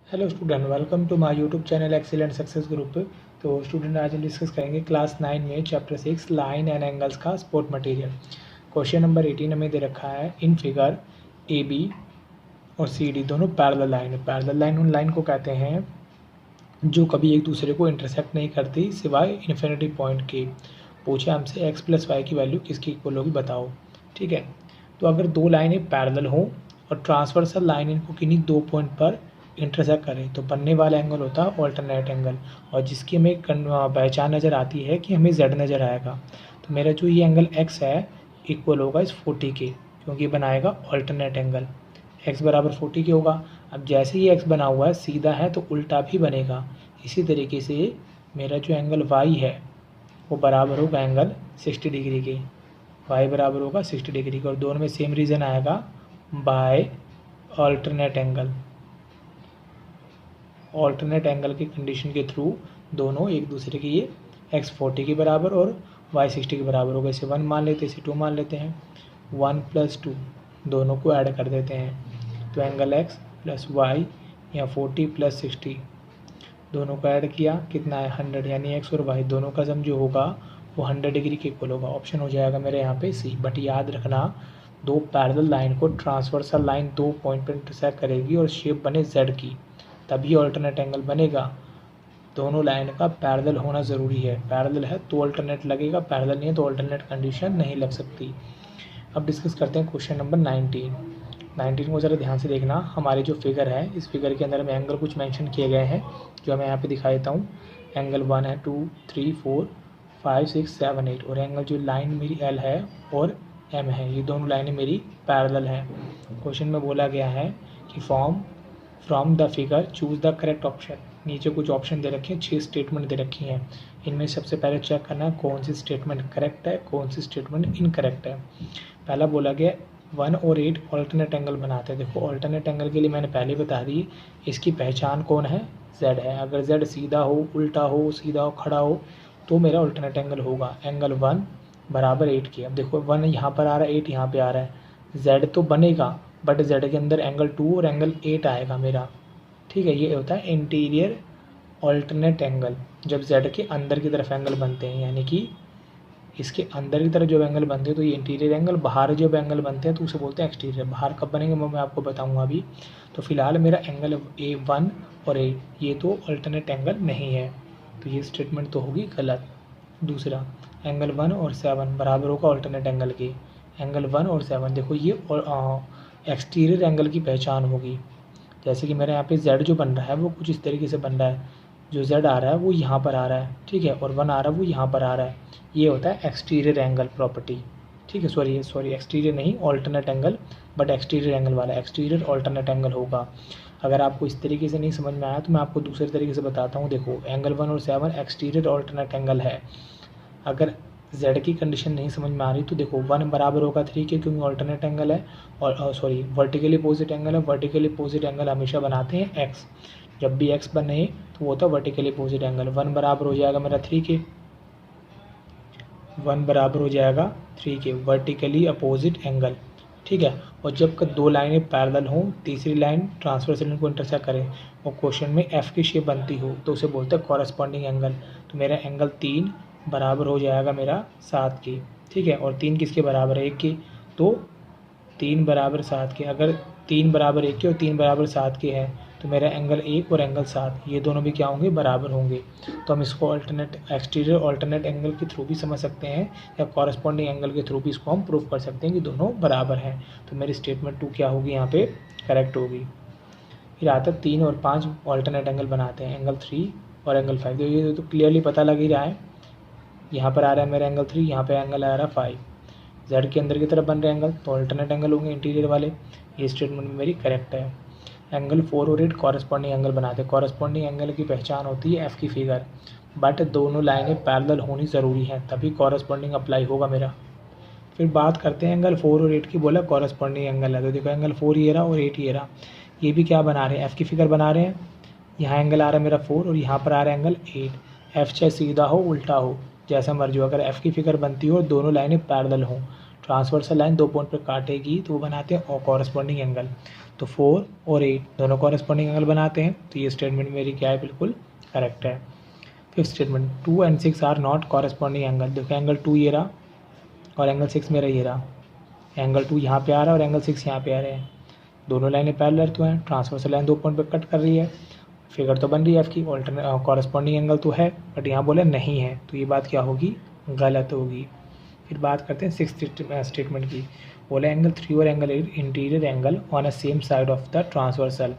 Hello student, welcome to my YouTube channel excellent success group. तो student, आज हम discuss करेंगे क्लास 9 में चैप्टर 6 लाइन एंड एंगल्स का सपोर्ट मटेरियल। क्वेश्चन नंबर 18 हमें दे रखा है, इन फिगर ए बी और सी डी दोनों पैरेलल लाइन है। पैरेलल लाइन उन लाइन को कहते हैं जो कभी एक दूसरे को इंटरसेक्ट नहीं करती सिवाय इन्फिनिटी पॉइंट के। पूछे हमसे एक्स प्लस वाई की वैल्यू किसकी इक्वल होगी बताओ। ठीक है, तो अगर दो लाइनें पैरेलल हों और ट्रांसवर्सल लाइन इनको किन्हीं दो पॉइंट पर इंटरसेक्ट करें तो बनने वाला एंगल होता है ऑल्टरनेट एंगल, और जिसकी हमें पहचान नज़र आती है कि हमें जेड नज़र आएगा। तो मेरा जो ये एंगल एक्स है इक्वल होगा इस 40 के, क्योंकि बनाएगा ऑल्टरनेट एंगल। एक्स बराबर 40 के होगा। अब जैसे ही एक्स बना हुआ है सीधा है तो उल्टा भी बनेगा। इसी तरीके से मेरा जो एंगल वाई है वो बराबर होगा एंगल 60 डिग्री के। वाई बराबर होगा 60 डिग्री का, और दोनों में सेम रीज़न आएगा by alternate angle. Alternate angle की कंडीशन के थ्रू दोनों एक दूसरे की ये एक्स 40 के बराबर और वाई 60 के बराबर होगा। इसे 1 मान लेते हैं, इसे 2 मान लेते हैं। 1 + 2 दोनों को ऐड कर देते हैं तो एंगल एक्स प्लस वाई या 40 + 60 दोनों को ऐड किया कितना है 100, यानी एक्स और वाई दोनों का सम जो होगा वो 100 डिग्री के इक्वल होगा। ऑप्शन हो जाएगा मेरे यहाँ पे सी। बट याद रखना, दो पैरेलल लाइन को ट्रांसवर्सल लाइन दो पॉइंट पर इंटरसेक्ट करेगी और शेप बने जेड की, तभी ऑल्टरनेट एंगल बनेगा। दोनों लाइन का पैरेलल होना ज़रूरी है। पैरेलल है तो ऑल्टरनेट लगेगा, पैरेलल नहीं है तो ऑल्टरनेट कंडीशन नहीं लग सकती। अब डिस्कस करते हैं क्वेश्चन नंबर 19 को ज़रा ध्यान से देखना। हमारे जो फिगर है इस फिगर के अंदर में एंगल कुछ मेंशन किए गए हैं जो मैं यहाँ पे दिखा देता हूँ। एंगल 1 है, 2, 3, 4, 5, 6, 7, 8, और एंगल जो लाइन मेरी एल है और एम है, ये दोनों लाइनें मेरी पैरेलल हैं। क्वेश्चन में बोला गया है कि from the figure choose the correct option. नीचे कुछ ऑप्शन दे रखे हैं, 6 स्टेटमेंट दे रखी हैं। इनमें सबसे पहले चेक करना है कौन सी स्टेटमेंट करेक्ट है, कौन सी स्टेटमेंट इनकरेक्ट है। पहला बोला गया 1 और 8 ऑल्टरनेट एंगल बनाते हैं। देखो ऑल्टरनेट एंगल के लिए मैंने पहले बता दी, इसकी पहचान कौन है, जेड है। अगर जेड सीधा हो, उल्टा हो, सीधा हो, खड़ा हो तो मेरा ऑल्टरनेट एंगल होगा एंगल 1 बराबर 8 की। अब देखो 1 यहाँ पर आ रहा है, 8 यहाँ पे आ रहा है, जेड तो बनेगा बट जेड के अंदर एंगल 2 और एंगल 8 आएगा मेरा। ठीक है, ये होता है इंटीरियर ऑल्टरनेट एंगल, जब जेड के अंदर की तरफ एंगल बनते हैं, यानी कि इसके अंदर की तरफ जो एंगल बनते हैं तो ये इंटीरियर एंगल। बाहर जब एंगल बनते हैं तो उसे बोलते हैं एक्सटीरियर। बाहर कब बनेंगे मैं आपको बताऊंगा अभी। तो फिलहाल मेरा एंगल A1 और 8 ये तो अल्टरनेट एंगल नहीं है, तो ये स्टेटमेंट तो होगी गलत। दूसरा, एंगल 1 और 7 बराबर होगा अल्टरनेट एंगल के। एंगल 1 और 7 देखो ये एक्सटीरियर एंगल की पहचान होगी। जैसे कि मेरे यहाँ पे जेड जो बन रहा है वो कुछ इस तरीके से बन रहा है, जो जेड आ रहा है वो यहाँ पर आ रहा है, ठीक है, और 1 आ रहा है वो यहाँ पर आ रहा है। ये होता है एक्सटीरियर एंगल प्रॉपर्टी। ठीक है, सॉरी एक्सटीरियर नहीं, alternate angle, but exterior angle वाला एक्सटीरियर ऑल्टरनेट एंगल होगा। अगर आपको इस तरीके से नहीं समझ में आया तो मैं आपको दूसरे तरीके से बताता हूँ। देखो एंगल 1 और 7 एक्सटीरियर ऑल्टरनेट एंगल है। अगर जेड की कंडीशन नहीं समझ में आ रही तो देखो 1 बराबर होगा 3 के, क्योंकि ऑल्टरनेट एंगल है, और सॉरी वर्टिकली अपोजिट एंगल है। वर्टिकली अपोजिट एंगल हमेशा बनाते हैं एक्स। जब भी एक्स बने तो वो होता है वर्टिकली अपोजिट एंगल। 1 बराबर हो जाएगा मेरा 3 के, 1 बराबर हो जाएगा 3 के वर्टिकली अपोजिट एंगल। ठीक है, और जब दो लाइनें पैरेलल हों, तीसरी लाइन ट्रांसवर्सल को इंटरसेक्ट करे और क्वेश्चन में एफ की शेप बनती हो तो उसे बोलते हैं कॉरस्पॉन्डिंग एंगल। तो मेरा एंगल 3 बराबर हो जाएगा मेरा 7 के। ठीक है, और 3 किसके बराबर है, 1 के, तो 3 बराबर 7 के। अगर 3 बराबर 1 के और 3 बराबर 7 के हैं तो मेरा एंगल 1 और एंगल 7 ये दोनों भी क्या होंगे, बराबर होंगे। तो हम इसको अल्टरनेट एक्सटीरियर अल्टरनेट एंगल के थ्रू भी समझ सकते हैं, या कॉरस्पॉन्डिंग एंगल के थ्रू भी इसको हम प्रूव कर सकते हैं कि दोनों बराबर हैं। तो मेरी स्टेटमेंट 2 क्या होगी, यहाँ पे करेक्ट होगी। फिर आता है 3 और 5 अल्टरनेट एंगल बनाते हैं, एंगल 3 और एंगल 5। ये तो क्लियरली पता लग ही रहा है, यहाँ पर आ रहा है मेरा एंगल 3, यहाँ पे एंगल आ रहा है 5। जेड के अंदर की तरफ बन रहे एंगल तो अल्टरनेट एंगल होंगे इंटीरियर वाले। ये स्टेटमेंट मेरी करेक्ट है। एंगल 4 और 8 कॉरस्पॉन्डिंग एंगल बनाते हैं। कॉरस्पॉन्डिंग एंगल की पहचान होती है एफ की फिगर, बट दोनों लाइनें पैरेलल होनी ज़रूरी हैं तभी कॉरस्पॉन्डिंग अप्लाई होगा मेरा। फिर बात करते हैं एंगल 4 और 8 की। बोला कॉरस्पॉन्डिंग एंगल है तो देखो एंगल 4 ये रहा और 8 ये रहा, ये भी क्या बना रहे हैं, एफ की फिगर बना रहे हैं। यहाँ एंगल आ रहा है मेरा 4 और यहाँ पर आ रहा है एंगल 8। एफ चाहे सीधा हो उल्टा हो जैसा मर्जी हो, अगर एफ की फिगर बनती हो और दोनों लाइनें पैरेलल हों, ट्रांसवर्सल लाइन 2 पॉइंट पर काटेगी तो वो बनाते हैं कॉरस्पॉन्डिंग एंगल। तो 4 और 8 दोनों कॉरस्पॉन्डिंग एंगल बनाते हैं, तो ये स्टेटमेंट मेरी क्या है, बिल्कुल करेक्ट है। Fifth statement, 2 and 6 are not corresponding angle. देखो एंगल 2 ये रहा और एंगल 6 मेरा ये रहा, एंगल 2 यहाँ पे आ रहा है और एंगल 6 यहाँ पे आ रहे हैं, दोनों लाइनें पैरेलल तो हैं, ट्रांसवर्सल लाइन 2 पॉइंट पर कट कर रही है, फिगर तो बन रही है एफ की, ऑल्टरनेट कॉरस्पॉन्डिंग एंगल तो है, बट यहाँ बोले नहीं है, तो ये बात क्या होगी, गलत होगी। फिर बात करते हैं सिक्स स्टेटमेंट की। बोले एंगल 3 और angle 8 interior angle on a same side of the transversal,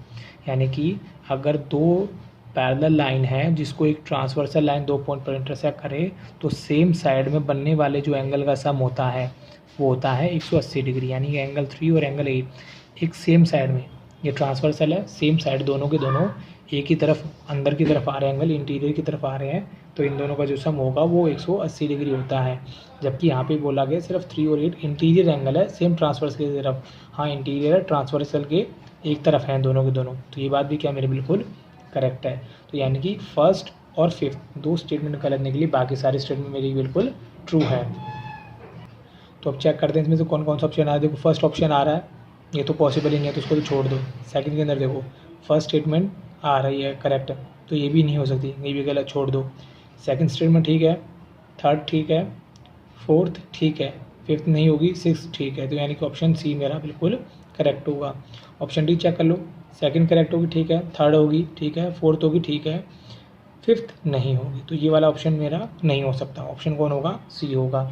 यानी कि अगर दो पैरेलल लाइन है जिसको एक ट्रांसवर्सल लाइन 2 पॉइंट पर इंटरसेक्ट करे तो सेम साइड में बनने वाले जो एंगल का सम होता है वो होता है 180 डिग्री, यानी कि एंगल 3 और एंगल 8 एक सेम साइड में, ये ट्रांसवर्सल है, सेम साइड दोनों के दोनों एक ही तरफ अंदर की तरफ आ रहे हैं, एंगल इंटीरियर की तरफ आ रहे हैं, तो इन दोनों का जो सम होगा वो 180 डिग्री होता है। जबकि यहाँ पे बोला गया सिर्फ 3 और 8 इंटीरियर एंगल है सेम ट्रांसवर्सल की तरफ, हाँ इंटीरियर है ट्रांसवर्सल के एक तरफ हैं दोनों के दोनों, तो ये बात भी क्या मेरी बिल्कुल करेक्ट है। तो यानी कि फर्स्ट और फिफ्थ दो स्टेटमेंट गलत निकली, बाकी सारी स्टेटमेंट मेरी बिल्कुल ट्रू है। तो अब चेक करते हैं इसमें से कौन कौन सा ऑप्शन आ रहा है। देखो फर्स्ट ऑप्शन आ रहा है, ये तो पॉसिबल ही नहीं है तो उसको तो छोड़ दो। सेकंड के अंदर देखो फर्स्ट स्टेटमेंट आ रही है करेक्ट, तो ये भी नहीं हो सकती, ये भी गलत, छोड़ दो। सेकंड स्टेटमेंट ठीक है, थर्ड ठीक है, फोर्थ ठीक है, फिफ्थ नहीं होगी, सिक्स ठीक है, तो यानी कि ऑप्शन सी मेरा बिल्कुल करेक्ट होगा। ऑप्शन डी चेक कर लो, सेकंड करेक्ट होगी ठीक है, थर्ड होगी ठीक है, फोर्थ होगी ठीक है, फिफ्थ नहीं होगी, तो ये वाला ऑप्शन मेरा नहीं हो सकता। ऑप्शन कौन होगा, सी होगा।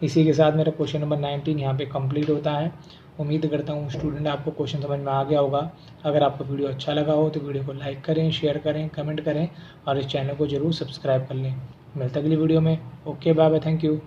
इसी के साथ मेरा क्वेश्चन नंबर 19 यहाँ पे कंप्लीट होता है। उम्मीद करता हूँ स्टूडेंट आपको क्वेश्चन समझ में आ गया होगा। अगर आपको वीडियो अच्छा लगा हो तो वीडियो को लाइक करें, शेयर करें, कमेंट करें और इस चैनल को ज़रूर सब्सक्राइब कर लें। मिलते अगली वीडियो में। Okay bye bye, thank you.